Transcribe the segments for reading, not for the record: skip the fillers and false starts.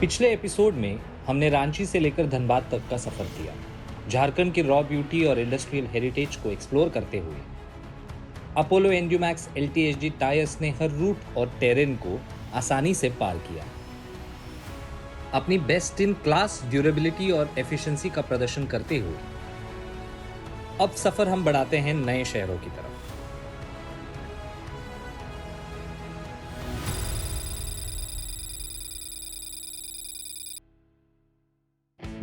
पिछले एपिसोड में हमने रांची से लेकर धनबाद तक का सफर किया। झारखंड की रॉ ब्यूटी और इंडस्ट्रियल हेरिटेज को एक्सप्लोर करते हुए अपोलो एंड्यूमैक्स एलटीएचडी टायर्स ने हर रूट और टेरेन को आसानी से पार किया। अपनी बेस्ट इन क्लास ड्यूरेबिलिटी और एफिशिएंसी का प्रदर्शन करते हुए अब सफर हम बढ़ाते हैं नए शहरों की तरफ।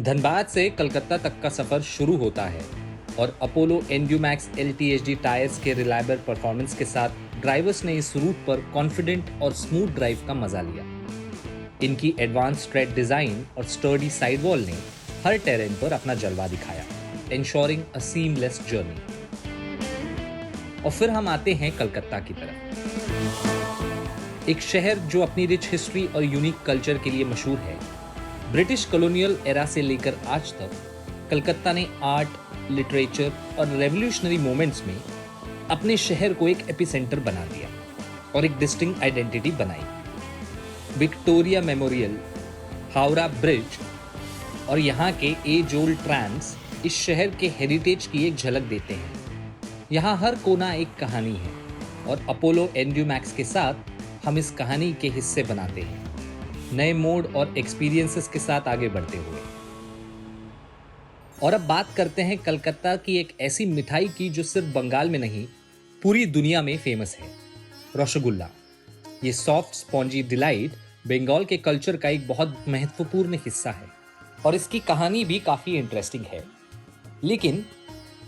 धनबाद से कलकत्ता तक का सफर शुरू होता है और अपोलो एंड्यूमैक्स एलटीएचडी टायर्स के रिलायबल परफॉर्मेंस के साथ ड्राइवर्स ने इस रूट पर कॉन्फिडेंट और स्मूथ ड्राइव का मजा लिया। इनकी एडवांस ट्रेड डिजाइन और स्टर्डी साइडवॉल ने हर टेरेन पर अपना जलवा दिखाया, ensuring a seamless journey। और फिर हम आते हैं कलकत्ता की तरफ, एक शहर जो अपनी रिच हिस्ट्री और यूनिक कल्चर के लिए मशहूर है। ब्रिटिश कॉलोनियल एरा से लेकर आज तक कलकत्ता ने आर्ट, लिटरेचर और रेवोल्यूशनरी मोमेंट्स में अपने शहर को एक एपिसेंटर बना दिया और एक डिस्टिंक्ट आइडेंटिटी बनाई। विक्टोरिया मेमोरियल, हावड़ा ब्रिज और यहाँ के एज ओल्ड ट्रैम्स इस शहर के हेरिटेज की एक झलक देते हैं। यहाँ हर कोना एक कहानी है और अपोलो एंड्यूमैक्स के साथ हम इस कहानी के हिस्से बनाते हैं, नए मोड और एक्सपीरियंसेस के साथ आगे बढ़ते हुए। और अब बात करते हैं कलकत्ता की एक ऐसी मिठाई की जो सिर्फ बंगाल में नहीं पूरी दुनिया में फेमस है, रसगुल्ला। ये सॉफ्ट स्पॉन्जी डिलाइट बंगाल के कल्चर का एक बहुत महत्वपूर्ण हिस्सा है और इसकी कहानी भी काफ़ी इंटरेस्टिंग है। लेकिन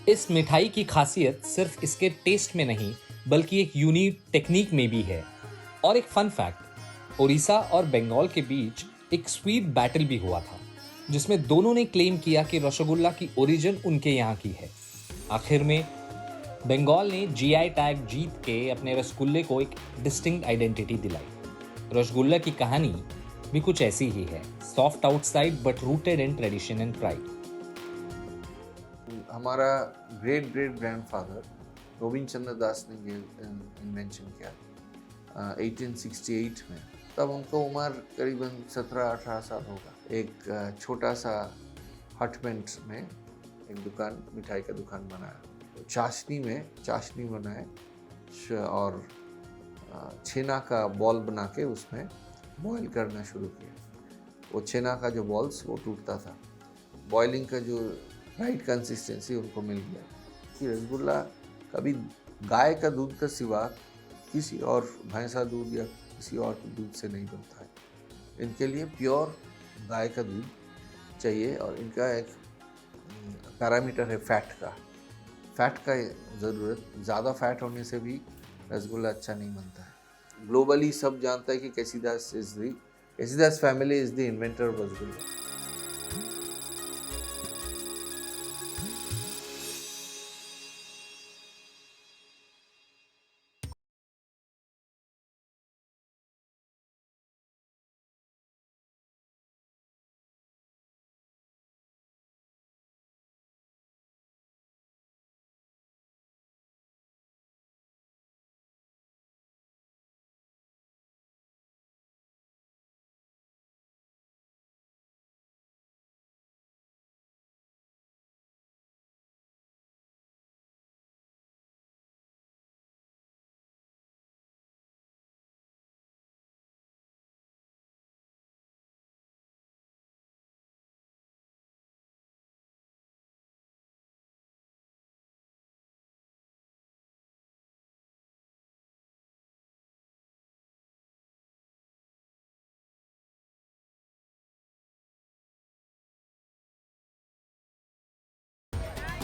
इस मिठाई की खासियत सिर्फ इसके टेस्ट में नहीं बल्कि एक यूनिक टेक्निक में भी है। और एक फन फैक्ट, उड़ीसा और बंगाल के बीच एक स्वीट बैटल भी हुआ था जिसमें दोनों ने क्लेम किया कि रसगुल्ला की ओरिजिन उनके यहाँ की है। आखिर में बंगाल ने जीआई टैग जीत के अपने रसगुल्ले को एक डिस्टिंक्ट आइडेंटिटी दिलाई। रसगुल्ला की कहानी भी कुछ ऐसी ही है, soft outside but rooted in tradition and pride. हमारा ग्रेट ग्रेट ग्रैंडफादर गोविंद चंद्र दास ने ये इन्वेंशन किया 1868 में। तब उनको उम्र करीबन 17-18 साल होगा। एक छोटा सा हटमेंट में एक दुकान, मिठाई का दुकान बनाया। चाशनी में चाशनी बनाए और छेना का बॉल बना के उसमें बॉईल करना शुरू किया। वो छेना का जो बॉल्स वो टूटता था। बॉइलिंग का जो राइट कंसिस्टेंसी उनको मिल गया कि रसगुल्ला कभी गाय का दूध का सिवा किसी और भैंसा दूध या किसी और दूध से नहीं बनता है। इनके लिए प्योर गाय का दूध चाहिए और इनका एक पैरामीटर है फैट का ज़रूरत। ज़्यादा फैट होने से भी रसगुल्ला अच्छा नहीं बनता है। ग्लोबली सब जानता है कि K C Das family is the inventor of rasgulla.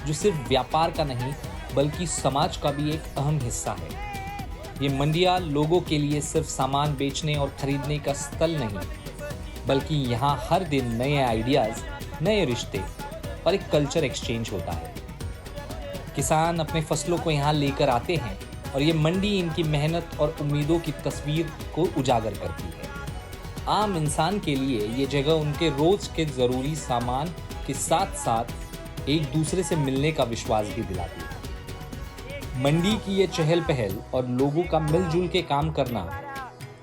जो सिर्फ व्यापार का नहीं बल्कि समाज का भी एक अहम हिस्सा है। ये मंडियाँ लोगों के लिए सिर्फ सामान बेचने और खरीदने का स्थल नहीं बल्कि यहाँ हर दिन नए आइडियाज़, नए रिश्ते और एक कल्चर एक्सचेंज होता है। किसान अपने फसलों को यहाँ लेकर आते हैं और ये मंडी इनकी मेहनत और उम्मीदों की तस्वीर को उजागर करती है। आम इंसान के लिए ये जगह उनके रोज के ज़रूरी सामान के साथ साथ एक दूसरे से मिलने का विश्वास भी दिलाती है। मंडी की ये चहल पहल और लोगों का मिलजुल के काम करना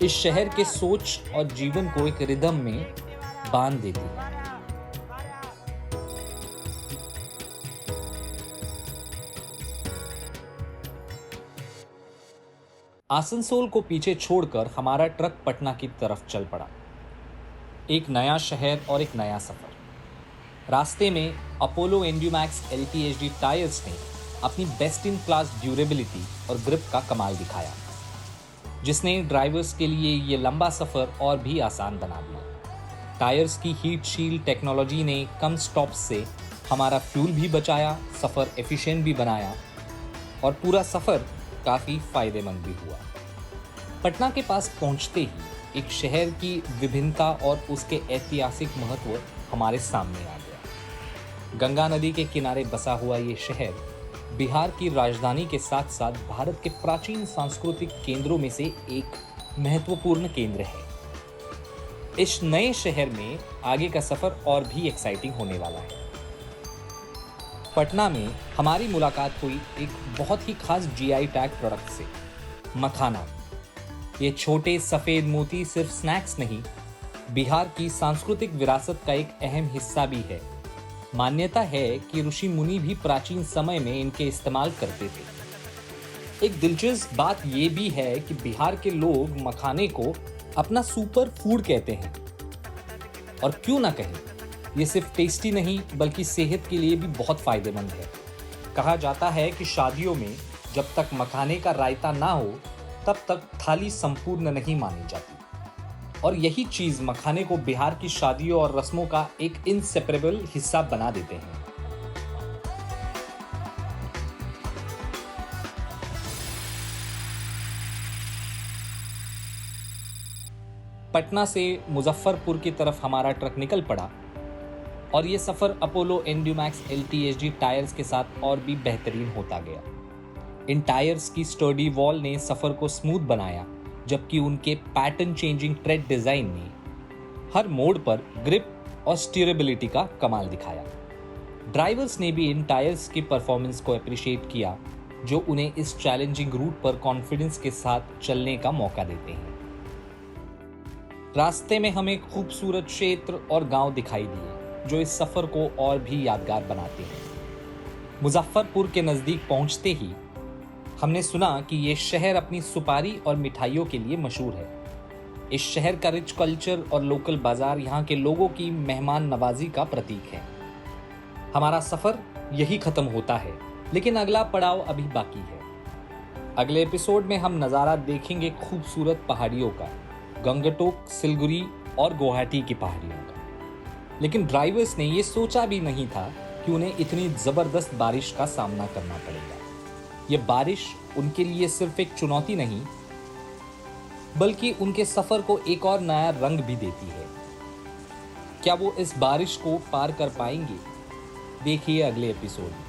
इस शहर के सोच और जीवन को एक रिदम में बांध देती है। आसनसोल को पीछे छोड़कर हमारा ट्रक पटना की तरफ चल पड़ा। एक नया शहर और एक नया सफर। रास्ते में अपोलो एंड्यूमैक्स LPHD टायर्स ने अपनी बेस्ट इन क्लास ड्यूरेबिलिटी और ग्रिप का कमाल दिखाया, जिसने ड्राइवर्स के लिए ये लंबा सफर और भी आसान बना दिया। टायर्स की हीट शील्ड टेक्नोलॉजी ने कम स्टॉप्स से हमारा फ्यूल भी बचाया, सफ़र एफिशिएंट भी बनाया और पूरा सफ़र काफ़ी फ़ायदेमंद भी हुआ। पटना के पास पहुंचते ही एक शहर की विभिन्नता और उसके ऐतिहासिक महत्व हमारे सामने आ गया। गंगा नदी के किनारे बसा हुआ ये शहर बिहार की राजधानी के साथ साथ भारत के प्राचीन सांस्कृतिक केंद्रों में से एक महत्वपूर्ण केंद्र है। इस नए शहर में आगे का सफर और भी एक्साइटिंग होने वाला है। पटना में हमारी मुलाकात हुई एक बहुत ही खास GI टैग प्रोडक्ट से, मखाना। ये छोटे सफ़ेद मोती सिर्फ स्नैक्स नहीं, बिहार की सांस्कृतिक विरासत का एक अहम हिस्सा भी है। मान्यता है कि ऋषि मुनि भी प्राचीन समय में इनके इस्तेमाल करते थे। एक दिलचस्प बात यह भी है कि बिहार के लोग मखाने को अपना सुपर फूड कहते हैं। और क्यों ना कहें, ये सिर्फ टेस्टी नहीं बल्कि सेहत के लिए भी बहुत फायदेमंद है। कहा जाता है कि शादियों में जब तक मखाने का रायता ना हो तब तक थाली संपूर्ण नहीं मानी जाती। और यही चीज मखाने को बिहार की शादियों और रस्मों का एक इनसेपरेबल हिस्सा बना देते हैं। पटना से मुजफ्फरपुर की तरफ हमारा ट्रक निकल पड़ा और ये सफर अपोलो एंड्यूमैक्स LTHD टायर्स के साथ और भी बेहतरीन होता गया। इन टायर्स की स्टर्डी वॉल ने सफर को स्मूथ बनाया, जबकि उनके पैटर्न चेंजिंग ट्रेड डिजाइन ने हर मोड़ पर ग्रिप और स्टीयरेबिलिटी का कमाल दिखाया। ड्राइवर्स ने भी इन टायर्स की परफॉर्मेंस को अप्रिशिएट किया, जो उन्हें इस चैलेंजिंग रूट पर कॉन्फिडेंस के साथ चलने का मौका देते हैं। रास्ते में हमें खूबसूरत क्षेत्र और गांव दिखाई दिए, जो इस सफर को और भी यादगार बनाते हैं। मुजफ्फरपुर के नजदीक पहुंचते ही हमने सुना कि ये शहर अपनी सुपारी और मिठाइयों के लिए मशहूर है। इस शहर का रिच कल्चर और लोकल बाजार यहाँ के लोगों की मेहमान नवाजी का प्रतीक है। हमारा सफर यही खत्म होता है, लेकिन अगला पड़ाव अभी बाकी है। अगले एपिसोड में हम नज़ारा देखेंगे खूबसूरत पहाड़ियों का, गंगटोक, सिलगुड़ी और गुवाहाटी की पहाड़ियों का। लेकिन ड्राइवर्स ने ये सोचा भी नहीं था कि उन्हें इतनी ज़बरदस्त बारिश का सामना करना पड़ेगा। ये बारिश उनके लिए सिर्फ एक चुनौती नहीं, बल्कि उनके सफ़र को एक और नया रंग भी देती है। क्या वो इस बारिश को पार कर पाएंगे? देखिए अगले एपिसोड में।